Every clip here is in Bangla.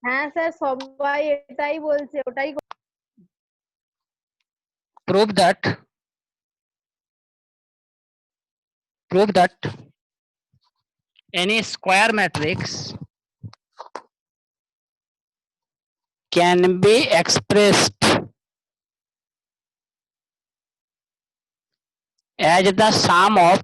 হ্যাঁ স্যার, সবাই এটাই বলছে, ওটাই prove that any square matrix can be expressed as the sum of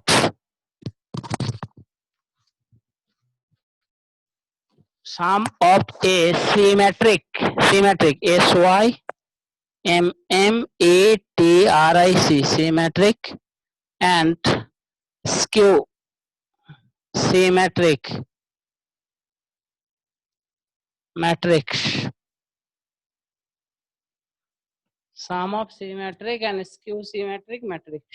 a symmetric SYMMATRIC symmetric and skew symmetric matrix. Sum of symmetric and skew symmetric matrix.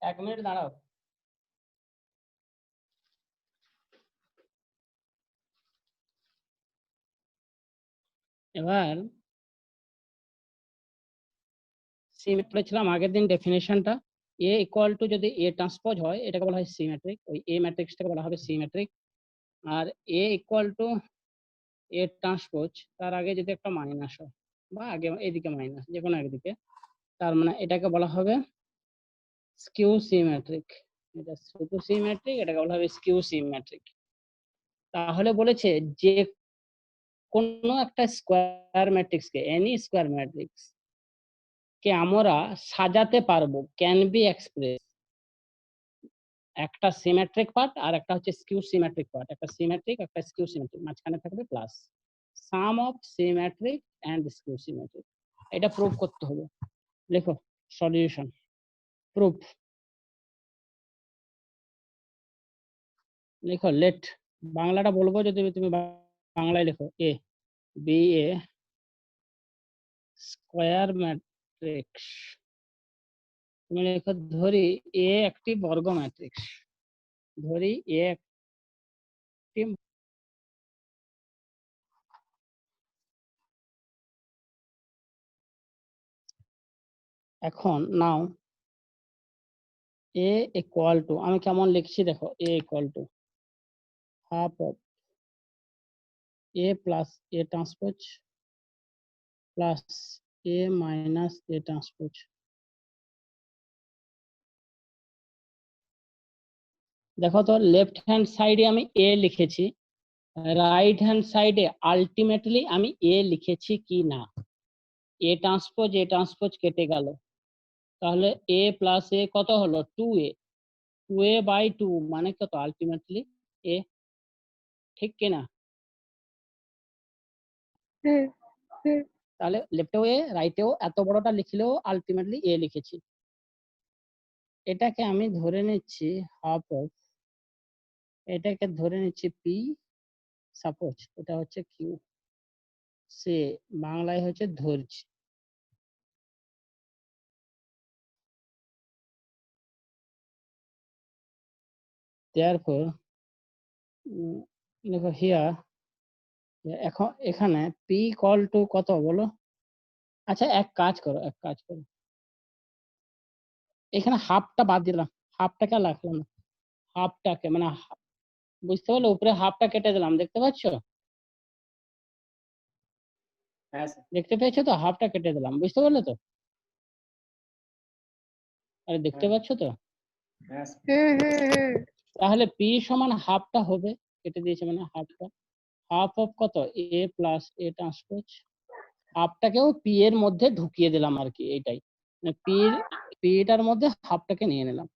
এক মিনিট দাঁড়াও। এবার পড়েছিলাম আগের দিন ডেফিনেশনটা, এ ইকুয়াল টু যদি এ ট্রান্সপোজ হয় এটাকে বলা হয় সিমেট্রিক, ওই এ ম্যাট্রিক্সটাকে বলা হবে সিমেট্রিক। আর A equal to A transpose তার আগে যদি একটা মাইনাস হয় বা আগে এদিকে মাইনাস যে কোনো একদিকে, তার মানে এটাকে বলা হবে স্কিউ সিমেট্রিক। এটা শুধু সিমেট্রিক, এটাকে বলা হবে স্কিউ সিমেট্রিক। তাহলে বলেছে যে কোনো একটা স্কোয়ার ম্যাট্রিক্সকে, এনি স্কোয়ার ম্যাট্রিক্স কে আমরা সাজাতে পারবো, ক্যান বি এক্সপ্রেস, একটা সিমেট্রিক পার্ট আর একটা হচ্ছে স্কিউ সিমেট্রিক পার্ট, একটা সিমেট্রিক একটা স্কিউ সিমেট্রিক, মাঝখানে থাকবে plus sum of symmetric and skew symmetric. এটা প্রুভ করতে হবে। লেখো সলিউশন প্রুফ, লেখো লেট, বাংলাটা বলবো যদি তুমি বাংলায় লেখো A B A square matrix, তুমি লেখো ধরি এ একটি বর্গ ম্যাট্রিক্স, ধরি এ একটি, এখন নাও এ ইকুয়াল টু, আমি কেমন লিখছি দেখো, a equal to half of a plus a transpose plus a minus a transpose. দেখো তো লেফট হ্যান্ড সাইডে আমি এ লিখেছি, রাইট হ্যান্ড সাইডে আলটিমেটলি আমি এ লিখেছি কি না। এ ট্রান্সপোজ কেটে গেল, তাহলে এ প্লাস এ কত হলো 2a, 2a বাই 2 মানে কত আলটিমেটলি এ, ঠিক কিনা? তাহলে লেফটেও এ রাইটেও এত বড়টা লিখলেও আলটিমেটলি এ লিখেছি। এটাকে আমি ধরে নিচ্ছি হাফ অফ, এটাকে ধরে নিচ্ছি পি, সাপোজ এটা হচ্ছে কিউ, সে বাংলায় হচ্ছে ধরছি। therefore দেখো হিয়ার, এখন এখানে পি ইকুয়াল টু কত বলো? আচ্ছা এক কাজ করো, এখানে হাফটা বাদ দিলাম, হাফটাকে রাখলাম না, হাফটাকে মানে বুঝতে পারলে উপরে হাফটা কেটে দিলাম, দেখতে পাচ্ছ? দেখতে পেয়েছো তো, হাফটা কেটে দিলাম, বুঝতে পারলে তো? আরে দেখতে পাচ্ছ তো? তাহলে পি সমান হাফটা হবে, কেটে দিয়েছে মানে হাফটা, হাফ অফ কত এ প্লাস এ ট্রান্সপোজ, হাফটাকেও পি এর মধ্যে ঢুকিয়ে দিলাম আর কি, এইটাই পিটার মধ্যে হাফটাকে নিয়ে নিলাম।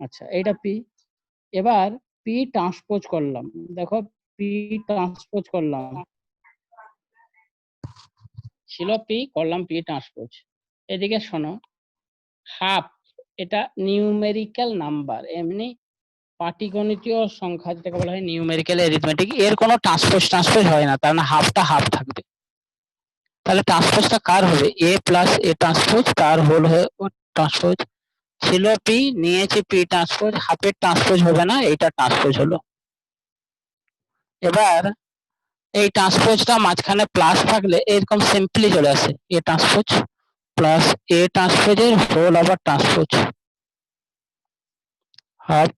আচ্ছা এইটা পি, এবার পি ট্রান্সপোজ করলাম, দেখো পি ট্রান্সপোজ করলাম, ছিল পি করলাম পি ট্রান্সপোজ। এদিকে শোনো, হাফ এটা নিউমেরিক্যাল নাম্বার, এমনি পাটিগণিতীয় সংখ্যা যেটাকে বলা হয় নিউমেরিক্যাল অ্যারিথমেটিক, এর কোনো ট্রান্সপোজ হয় না, তার মানে হাফটা হাফ থাকবে। তাহলে ট্রান্সপোজটা কার হবে? এ প্লাস এ ট্রান্সপোজ তার হোল হয়ে ট্রান্সপোজ, ছিল পি নিয়েছি পি ট্রান্সপোজ, হাফের ট্রান্সপোজ হবে না, এইটা ট্রান্সপোজ হলো। এবার এই ট্রান্সপোজটা মাঝখানে প্লাস থাকলে এরকম সিম্পলি চলে আসে এ ট্রান্সপোজ প্লাস এ ট্রান্সপোজের হোল আবার transpose half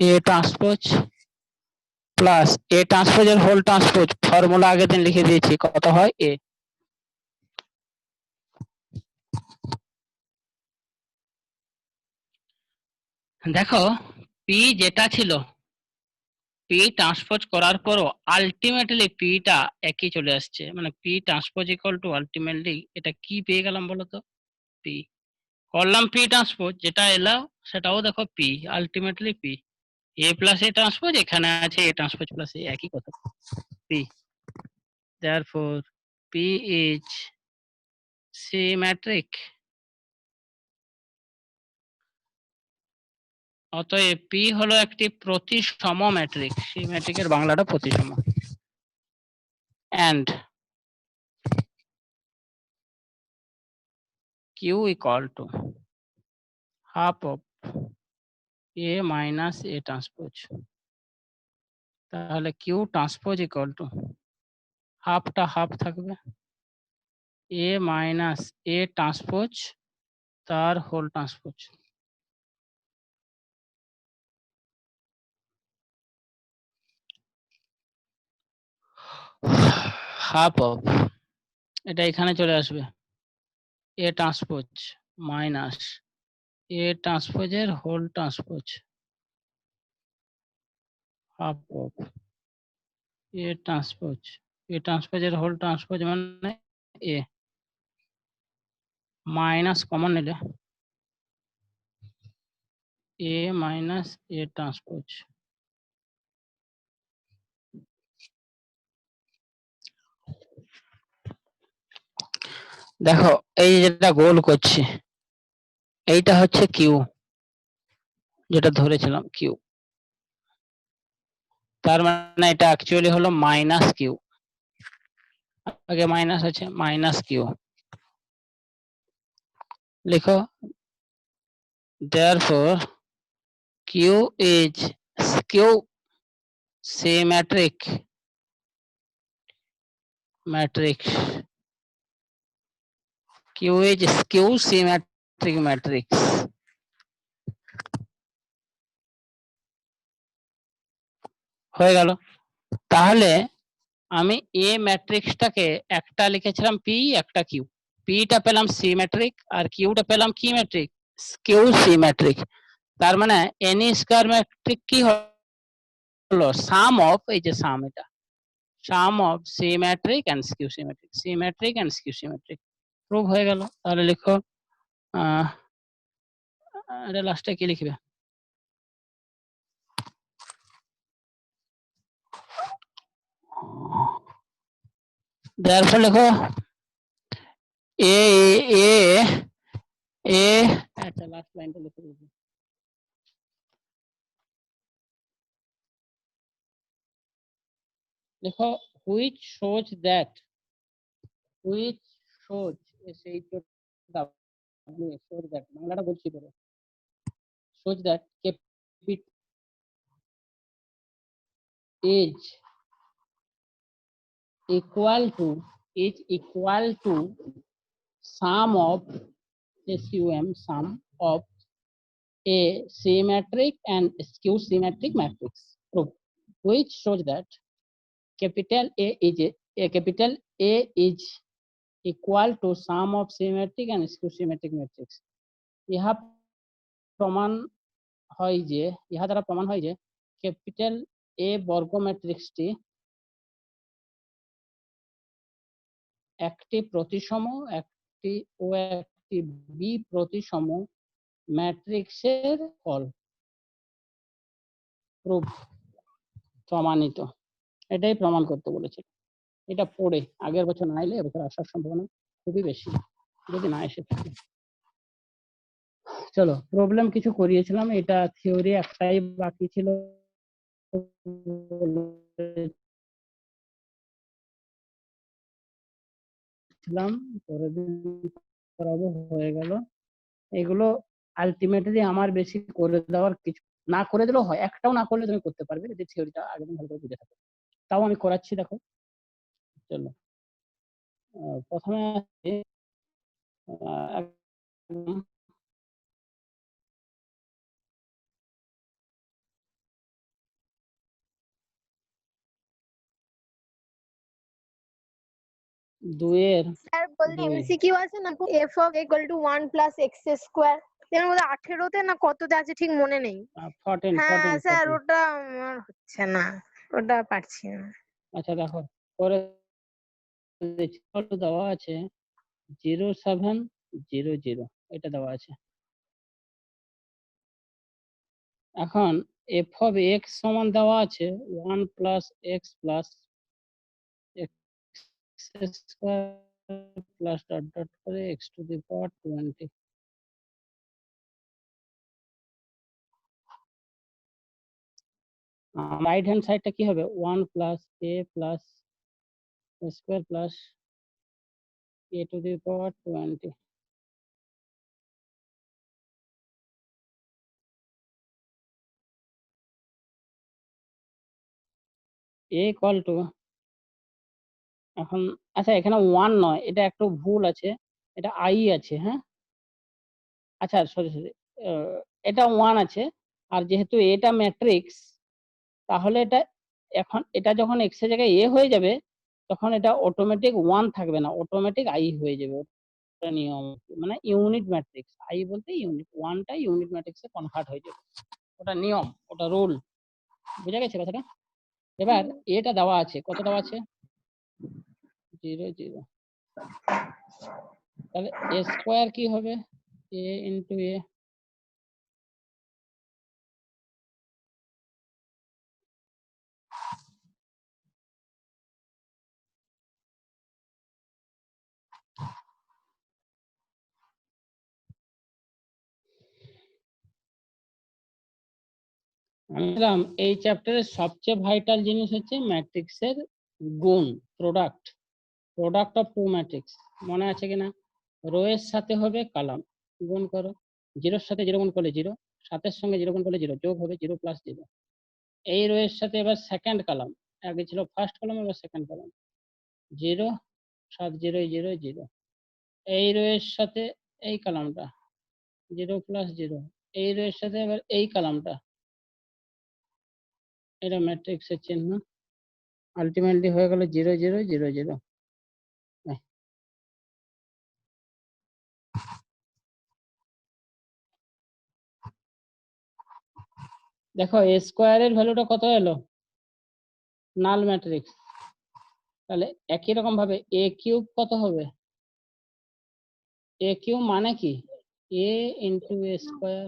a transpose plus a ট্রান্সপোজের হোল ট্রান্সপোজ ফর্মুলা আগের দিন লিখে দিয়েছি কত হয় এ। দেখো পি যেটা ছিল পি ট্রান্সপোজ করার পরও আলটিমেটলি পিটা একই চলে আসছে, মানে P transpose equal to ultimately এটা কি পেয়ে গেলাম বলো তো, পি করলাম পি ট্রান্সপোজ যেটা এলো সেটাও দেখো P ultimately P A plus a transpose এখানে আছে এ ট্রান্সপোজ প্লাস এ একই কথা P. Therefore P is symmetric. অতএব পি হলো একটি প্রতিসম ম্যাট্রিক, সিমেট্রিকের বাংলাটা প্রতিসম। and q equal to half of a minus a transpose, তাহলে q transpose equal to হাফটা হাফ থাকবে a minus a transpose তার হোল ট্রান্সপোজ। হাফ অফ এটা এখানে চলে আসবে এ ট্রান্সপোজ মাইনাস এ ট্রান্সপোজের whole transpose half of a ট্রান্সপোজের হোল ট্রান্সপোজ মানে এ মাইনাস কমন নিলে এ মাইনাস এ ট্রান্সপোজ। দেখো এই যেটা গোল করছি এইটা হচ্ছে কিউ, যেটা ধরেছিলাম কিউ, তার মানে এটা অ্যাকচুয়ালি হলো মাইনাস কিউ, আগে মাইনাস আছে মাইনাস কিউ লিখো। therefore q is q symmetric matrix, q is q symmetric matrix। হয়ে গেল। তাহলে আমি এ ম্যাট্রিক্সটাকে একটা লিখেছিলাম পি একটা কিউ, পিটা পেলাম সিমেট্রিক আর কিউটা পেলাম কি ম্যাট্রিক, কিউ সিমেট্রিক। তার মানে এনি স্কয়ার ম্যাট্রিক কি হলো সাম অফ, এই যে সাম এটা sum of symmetric and skew symmetric, symmetric and skew symmetric prove হয়ে গেল। তাহলে লিখো এটা লাস্টে কি লিখবে, therefore লিখো এ এ এ আচ্ছা লাস্ট লাইনটা লিখে দিই, লিখো which shows that সেই shows that বাংলাটা বলছি পরে, shows that capital is equal to sum of sum of a symmetric and skew symmetric matrix, proof, which shows that capital A is equal to sum of symmetric and skew symmetric matrix। ইহা দ্বারা প্রমাণ হয় যে ক্যাপিটাল এ বর্গ ম্যাট্রিক্সটি একটি প্রতিসম একটি বি প্রতিসম ম্যাট্রিক্সের ফল, প্রুফ, প্রমাণিত। এটাই প্রমাণ করতে বলেছিল। এটা পড়ে আগের বছর না এলে এবছর আসার সম্ভাবনা খুবই বেশি যদি না এসে থাকে। চলো প্রবলেম কিছু করিয়েছিলাম, এটা থিওরি একটাই বাকি ছিল, পরের দিন করাবো, হয়ে গেল। এগুলো আলটিমেটলি আমার বেশি করে দেওয়ার কিছু না করে দিলেও হয়, একটাও না করলে তুমি করতে পারবে যদি থিওরিটা আগে ভালো করে বুঝে থাকো। তাও আমি করাচ্ছি, দেখো। চলো, প্রথমে আছে, একদম দুইয়ের স্যার বলছি 2 এমসিকিউ আছে না, f of equal to 1 plus x square, এর মধ্যে 18 তে না কততে আছে ঠিক মনে নেই। 14 হ্যাঁ 14 স্যার 14। ওটা আমার হচ্ছে না, ওটা পারছি না। আচ্ছা দেখো, করে দেওয়া আছে 0700, এটা দেওয়া আছে। এখন f of x সমান দেওয়া আছে 1 plus x plus x square plus dot dot করে x to the power 20। Right hand সাইডটা কি হবে? 1 plus a plus square plus a to the power 20। a equal to, এখন আচ্ছা এখানে 1 নয়, এটা একটু ভুল আছে, এটা i আছে। হ্যাঁ আচ্ছা সরি, এটা 1 আছে, আর যেহেতু এটা ম্যাট্রিক্স, তাহলে এটা এখন এটা যখন x এর জায়গায় a হয়ে যাবে, তখন এটা অটোমেটিক 1 থাকবে না, অটোমেটিক i হয়ে যাবে। ওটা নিয়ম, মানে ইউনিট ম্যাট্রিক্স, i বলতে ইউনিট, 1 টা ইউনিট ম্যাট্রিক্সে কনভার্ট হয়ে যাবে। ওটা নিয়ম, ওটা রুল। বুঝা গেছে কথাটা? এবার এটা দেওয়া আছে, কত দেওয়া আছে? 0 0। তাহলে a স্কয়ার কি হবে? a into a। বললাম এই চ্যাপ্টারের সবচেয়ে ভাইটাল জিনিস হচ্ছে ম্যাট্রিক্সের গুণ, product, product of two matrix. মনে আছে কিনা? রো এর সাথে হবে কলাম, গুণ করো, 0 এর সাথে 0 গুণ করলে 0, 7 এর সঙ্গে 0 গুণ করলে 0, যোগ হবে 0 প্লাস 0। এই রো এর সাথে এবার সেকেন্ড কলাম, আগে ছিল ফার্স্ট কলাম, এবার সেকেন্ড কলাম, 0 7 0 0 0। এই রো এর সাথে এই কলামটা 0 প্লাস 0, এই রো এর সাথে এবার এই কলামটা, এটা ম্যাট্রিক্সের চিহ্ন, আলটিমেটলি হয়ে গেল 0 0 0 0। দেখো এ স্কোয়ারের ভ্যালুটা কত এলো? নাল ম্যাট্রিক্স। তাহলে একই রকম ভাবে এ কিউব কত হবে? এ কিউব মানে কি? এ ইন্টু এ স্কোয়ার।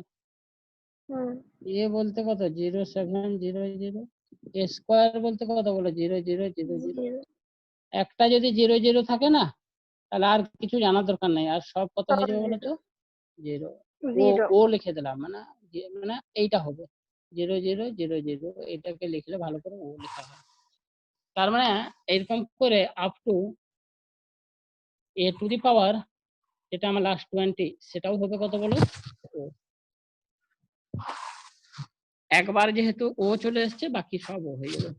এ বলতে কত? 0 7 0 0। এ স্কোয়ার বলতে কত বলো? 0 0 0 0। একটা যদি 0 0 থাকে না, তাহলে আর কিছু জানার দরকার নেই, আর সব কত হয়ে যাবে বলো তো? 0। ও লিখে দিলাম, মানে মানে এইটা হবে 0 0 0 0, এটাকে লিখলে ভালো করে ও লেখা হয়। তার মানে এরকম করে up to a to the power, যেটা আমার লাস্ট 20, সেটাও হবে কত বলো? ও। একবার যেহেতু ও চলে এসছে, বাকি সব ও হয়ে যাবে।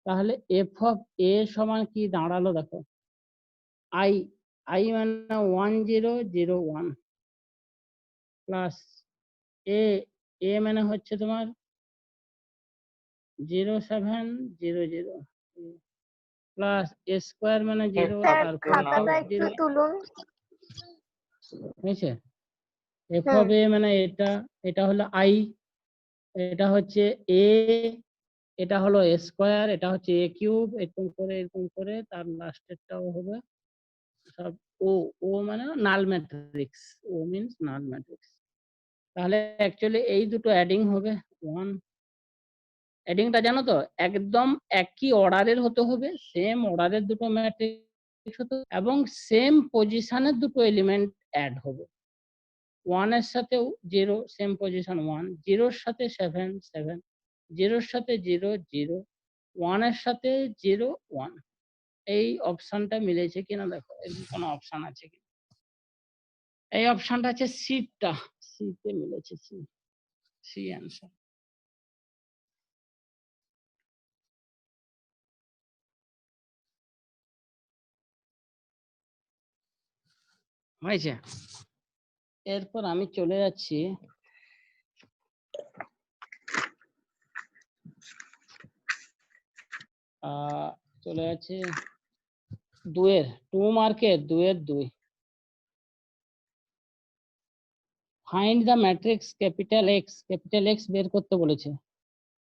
তাহলে এফ অফ এ সমান কি দাঁড়ালো? দেখো আই, আই মানে 1 0 0 1 প্লাস এ, এ মানে হচ্ছে তোমার 0 7 0 0 প্লাস এ স্কোয়ার মানে 0, তারপর খাতাটা একটু তুলুন। হয়েছে? এফ অফ এ মানে এটা, এটা হলো আই, এটা হচ্ছে এ, এটা হলো এ স্কোয়ার, এটা হচ্ছে এ কিউব, এরকম করে তার লাস্টেরটাও হবে সব ও। ও মানে নাল ম্যাট্রিক্স, ও মিন্স নাল ম্যাট্রিক্স। তাহলে অ্যাকচুয়ালি এই দুটো অ্যাডিং হবে 1। অ্যাডিংটা জানো তো, একদম একই অর্ডারের হতে হবে, সেম অর্ডারের দুটো ম্যাট্রিক্স হতে, এবং সেম পজিশনের দুটো এলিমেন্ট অ্যাড হবে। 1 এর সাথেও 0, সেম পজিশন 1, 0 এর সাথে 7 7, 0 এর সাথে 0 0, 1 এর সাথে 0 1। এই অপশনটা মিলেছে কিনা দেখো, এর কোনো অপশন আছে কি? এই অপশনটা আছে সিটা, সিতে মিলেছে, সি, সি অ্যান্সার। হয়েছে। এরপর আমি চলে যাচ্ছি চলে যাচ্ছি 2 মার্কের 2 find the matrix capital x বের করতে বলেছে।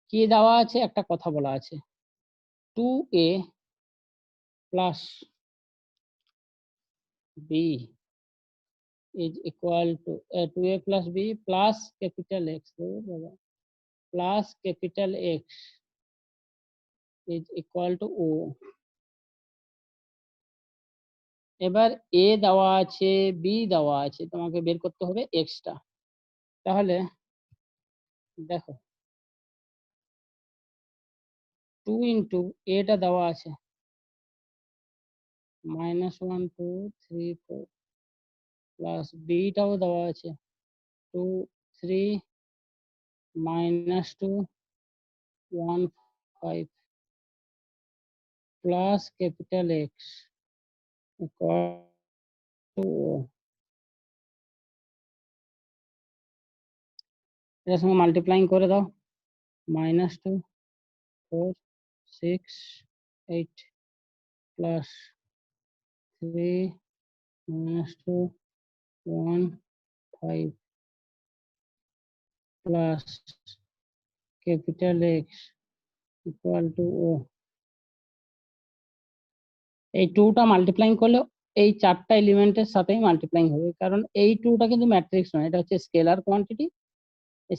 কি দেওয়া আছে, একটা কথা বলা আছে 2a plus b is equal to 2a plus b plus capital X plus capital X is equal to O। এবার a দেওয়া আছে, b দেওয়া আছে, তোমাকে বের করতে হবে x টা। তাহলে দেখো 2 ইন্টু a টা দেওয়া আছে -1 2 3 4 প্লাস b টাও দেওয়া আছে 2 3 -2 1 5 plus capital X equal to O। এর সঙ্গে মাল্টিপ্লাইং করে দাও -2 4 6 8 plus 3 -2 1 5 plus capital X equal to O। এই 2টা মাল্টিপ্লাইং করলে এই 4টা এলিমেন্টের সাথেই মাল্টিপ্লাইং হবে, কারণ এই 2টা কিন্তু ম্যাট্রিক্স নয়, এটা হচ্ছে স্কেলার কোয়ান্টিটি।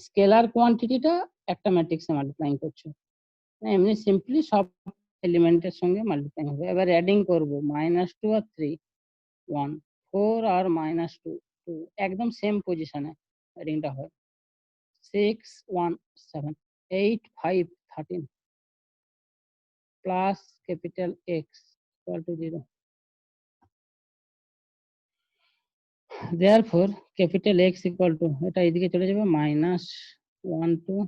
স্কেলার কোয়ান্টিটিটা একটা ম্যাট্রিক্সে মাল্টিপ্লাইং করছো, এমনি সিম্পলি সব এলিমেন্টের সঙ্গে মাল্টিপ্লাইং হবে। এবার অ্যাডিং করব -2 আর 3 1 4 আর -2 2 একদম সেম পজিশনে অ্যাডিংটা হয় 6 1 7 8 5 13 plus capital X equal to 0। therefore capital X equal to, এটা এইদিকে চলে যাবে -1 2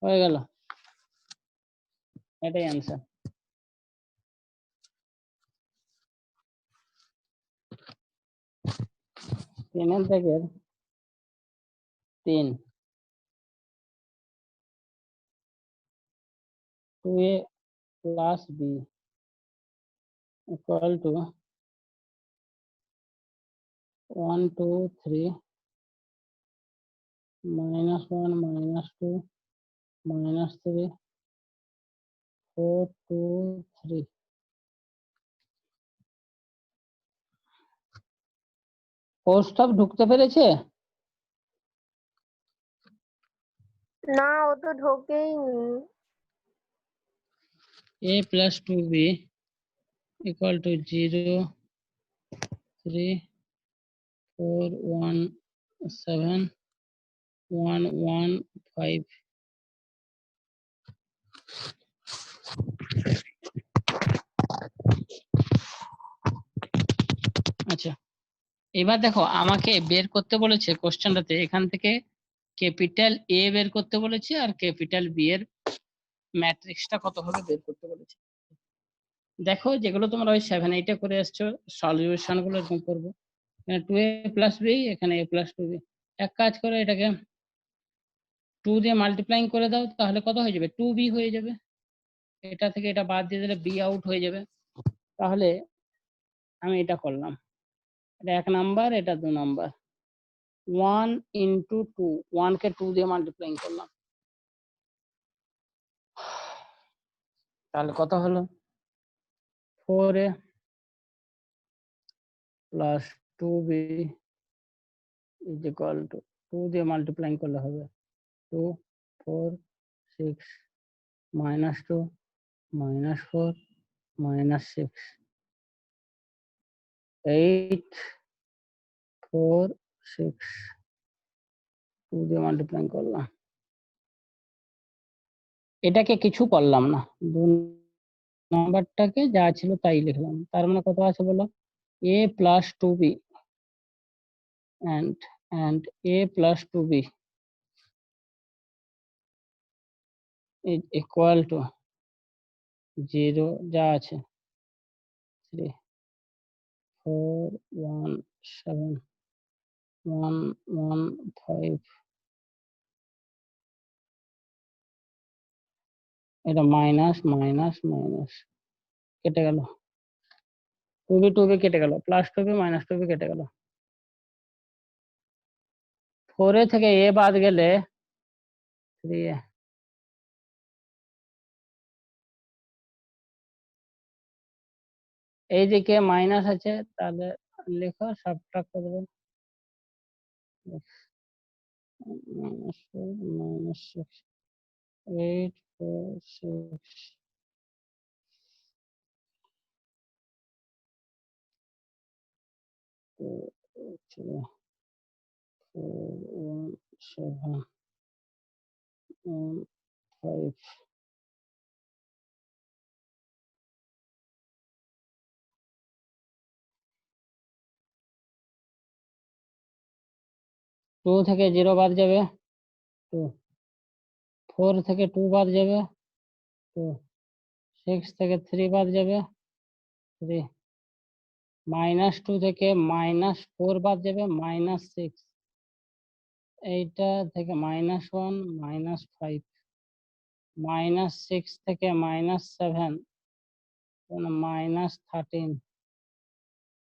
হয়ে গেল, এটাই অ্যান্সার। তিনের দাগের 3 2a plus b equal to 1 2 3 -1 -2 -3 4 2 3। Kaustav ঢুকতে পেরেছে? না, ও তো ঢোকেইনি। a plus 2b equal to 0 3 4 1 7 1 1 5। আচ্ছা, এবার দেখো আমাকে বের করতে বলেছে কোশ্চেনটাতে, এখান থেকে ক্যাপিটাল A বের করতে বলেছে আর ক্যাপিটাল B এর ম্যাট্রিক্সটা কত হবে বের করতে বলেছে। দেখো যেগুলো তোমরা ওই 7 8 এ করে আসছো সলিউশন গুলো এরকম করবো। এখানে 2a plus b, এখানে a plus 2b। এক কাজ করো, এটাকে 2 দিয়ে মাল্টিপ্লাইং করে দাও, তাহলে কত হয়ে যাবে 2b হয়ে যাবে। এটা থেকে এটা বাদ দিয়ে দিলে b আউট হয়ে যাবে। তাহলে আমি এটা করলাম, এটা 1 নাম্বার, এটা 2 নাম্বার। 1 into 2, 1 কে 2 দিয়ে মাল্টিপ্লাইং করলাম, তাহলে কত হলো 4a plus 2b is equal to 2 দিয়ে মাল্টিপ্লাইং করলে হবে 2 4 6 -2 -4 -6 8 4 6 2 দিয়ে মাল্টিপ্লাইং করলাম। এটাকে কিছু করলাম না, 2 নাম্বারটাকে যা ছিল তাই লিখলাম। তার মানে কত আছে বলো, a plus 2b and a plus 2b is equal to 0 যা আছে 3 4 1 7 1 1 5 এটা মাইনাস মাইনাস মাইনাস কেটে গেল, 2b 2b কেটে গেল, প্লাস 2b মাইনাস 2b কেটে গেল। 4 থেকে a বাদ গেলে 3a, এইদিকে মাইনাস আছে, তাহলে লেখো সাবট্রাক্ট করে দেবো, মাইনাস 4 মাইনাস 6 8 4 6 2 3 4 1 7 1 5 2 থেকে 0 বাদ যাবে 2, 4 থেকে 2 বাদ যাবে 2, 6 থেকে 3 বাদ যাবে 3, মাইনাস 2 থেকে মাইনাস 4 বাদ যাবে মাইনাস 6, এইটা থেকে মাইনাস 1 মাইনাস 5, মাইনাস 6 থেকে মাইনাস 7 মাইনাস 13।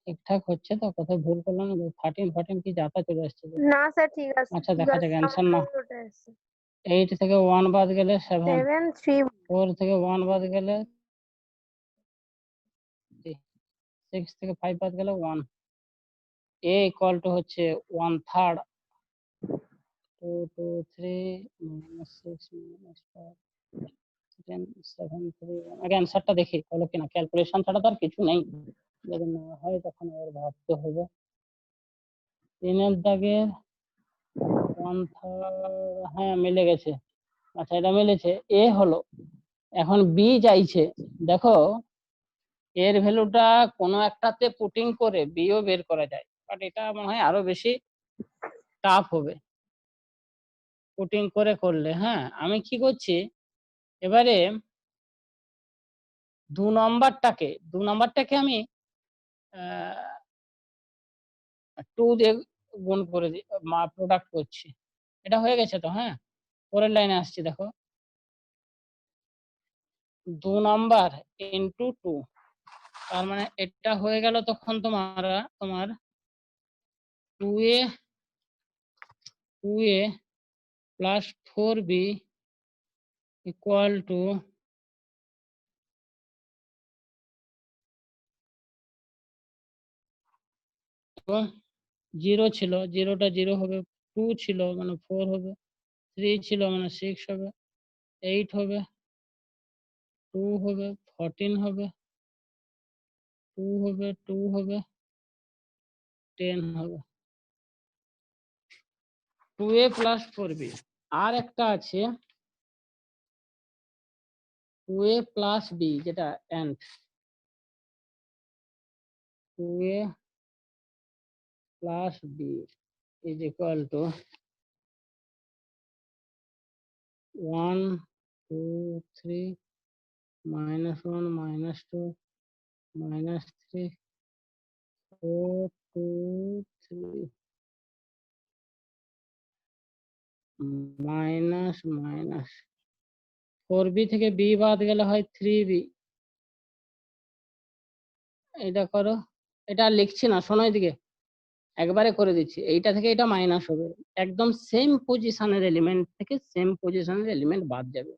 ঠিকঠাক হচ্ছে তো? কোথাও ভুল করলাম না? 13 14 কি যাতা চলে আসছে? না স্যার ঠিক আছে। আচ্ছা দেখা যাক অ্যান্সার না। ওটা আছে 8 থেকে 1 বাদ গেলে 7, 7 3 4 থেকে 1 বাদ গেলে 3, 6 থেকে 5 বাদ গেলে 1, a ইকুয়াল টু হচ্ছে 1/3, 2 2 3 minus 6 minus 5 10 7 3 1। আগে অ্যান্সারটা দেখি হলো কিনা, ক্যালকুলেশন ছাড়া তো আর কিছু নেই, যদি না হয় তখন আবার ভাবতে হবে। 3 দাগে 1/3, হ্যাঁ মিলে গেছে। আচ্ছা এটা মিলেছে, এ হলো। এখন বি চাইছে, দেখো এর ভ্যালুটা কোনো একটাতে পুটিং করে বিও বের করা যায়, বাট এটা মনে হয় আরো বেশি টাফ হবে পুটিং করে করলে। হ্যাঁ আমি কি করছি এবারে, 2 নম্বরটাকে আমি 2 দিয়ে গুণ করে প্রোডাক্ট করছি, এটা হয়ে গেছে তো? হ্যাঁ পরের লাইনে আসছি, দেখো 2 নম্বর ইন্টু 2, তার মানে এটা হয়ে গেল তখন তোমার 2a plus 4b equal to 0 ছিল, 0টা 0 হবে, 2 ছিল মানে 4 হবে, 3 ছিল মানে 6 হবে, 8 হবে, 2 হবে, 14 হবে, 2 হবে, 2 হবে, 10 হবে। 2a plus 4b। আর একটা আছে 2a প্লাস b, যেটা and 2a plus b is equal to 1 2 3 minus 1 minus 2 minus 3 4 2 3 minus minus 4b থেকে b বাদ গেলে হয় 3b। এটা করো, এটা আর লিখছি না, শোনো এদিকে একবারে করে দিচ্ছি। এইটা থেকে এটা মাইনাস হবে, একদম সেম পজিশনের এলিমেন্ট থেকে সেম পজিশনের এলিমেন্ট বাদ যাবে।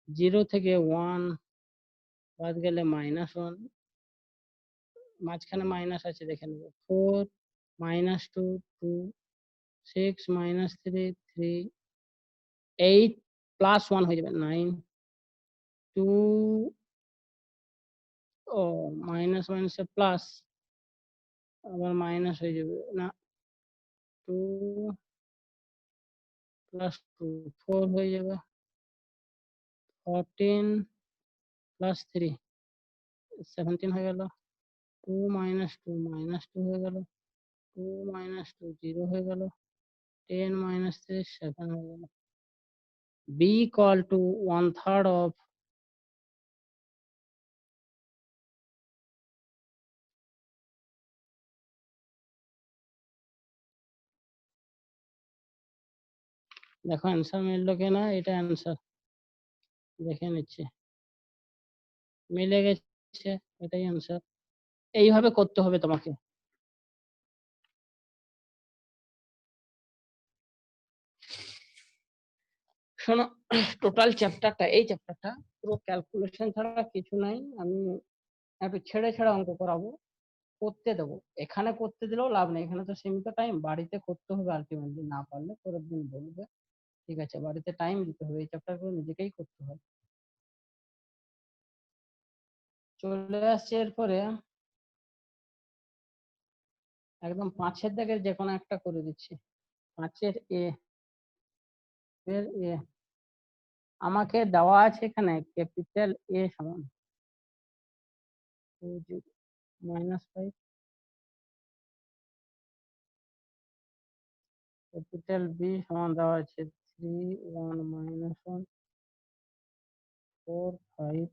0 থেকে 1 বাদ গেলে মাইনাস 1, মাঝখানে মাইনাস আছে দেখে নেবো, 4 minus 2 2, 6 minus 3 3, 8 প্লাস 1 হয়ে যাবে 9, 2 ও মাইনাস মাইনাসে প্লাস, আবার মাইনাস হয়ে যাবে না, 2 প্লাস 2 4 হয়ে যাবে, 14 প্লাস 3 17 হয়ে গেল, 2 minus 2 minus 2 হয়ে গেল, 2 minus 2 0 হয়ে গেল, 10 minus 3 7 হয়ে গেল। b equal to 1/3 of দেখো অ্যান্সার মিললো কিনা, এটা অ্যান্সার দেখে নিচ্ছে, মিলে গেছে, এটাই অ্যান্সার। এইভাবে করতে হবে তোমাকে। শোনো, টোটাল চ্যাপ্টারটা, এই চ্যাপ্টারটা পুরো ক্যালকুলেশন ছাড়া কিছু নাই। আমি একটু ছেড়ে ছেড়ে অঙ্ক করাবো, করতে দেবো। এখানে করতে দিলেও লাভ নেই, এখানে তো সীমিত টাইম, বাড়িতে করতে হবে আলটিমেটলি। না পারলে পরের দিন বলবে, ঠিক আছে? বাড়িতে টাইম দিতে হবে, এই চ্যাপ্টারগুলো নিজেকেই করতে হবে। চলে আসছে এরপরে একদম 5-এর দাগের যে কোনো একটা করে দিচ্ছি। 5-এর এ এর এ আমাকে দেওয়া আছে এখানে ক্যাপিটাল এ সমান -5, ক্যাপিটাল বি সমান দেওয়া আছে 3 1 -1 4 5